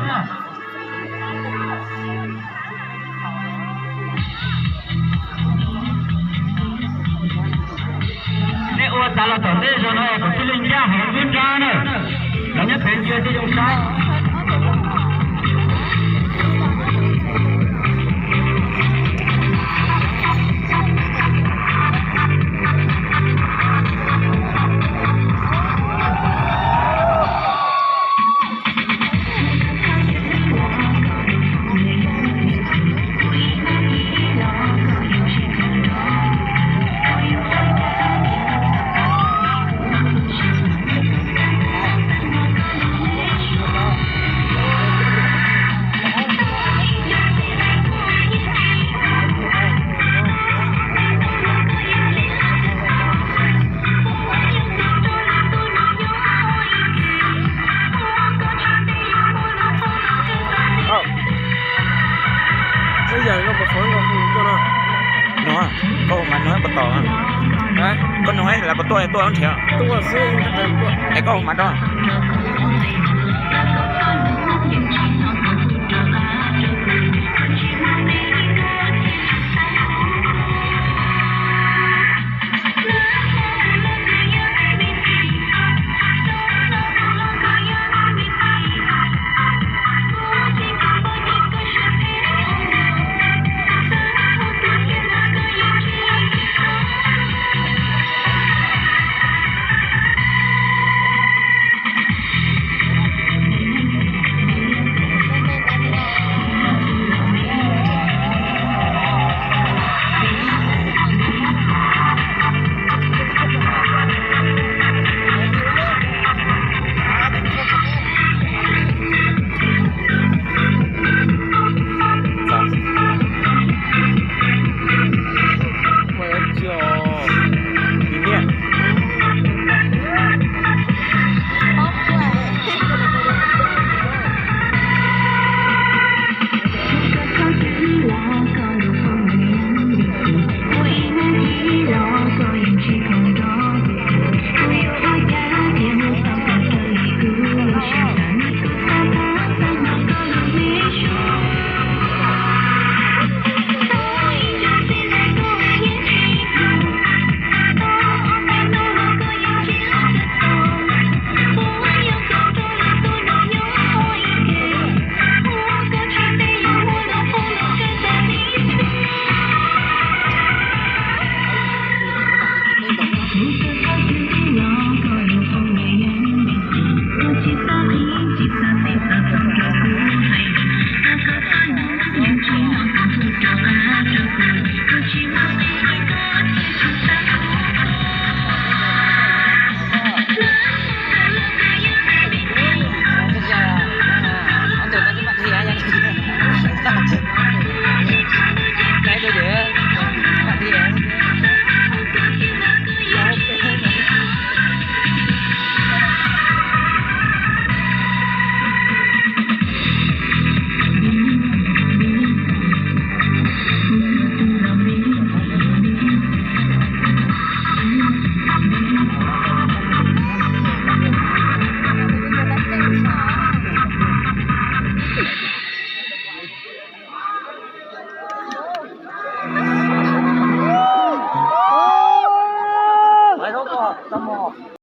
นี่อวดตาละต่อเนี่ยจะน้อยผมจะเล่นยาหอมขึ้นจานเนี่ยแล้วเนี่ยเป็นเยอะที่ยงใช้อย่างก็มาฟ้องกับคุณตัวน่ะน้อยก็มันน้อยประต่อฮะก็น้อยแล้วประตัวไอ้ตัวนั่นเถอะตัวซึ่งไอ้ก็มันด้วย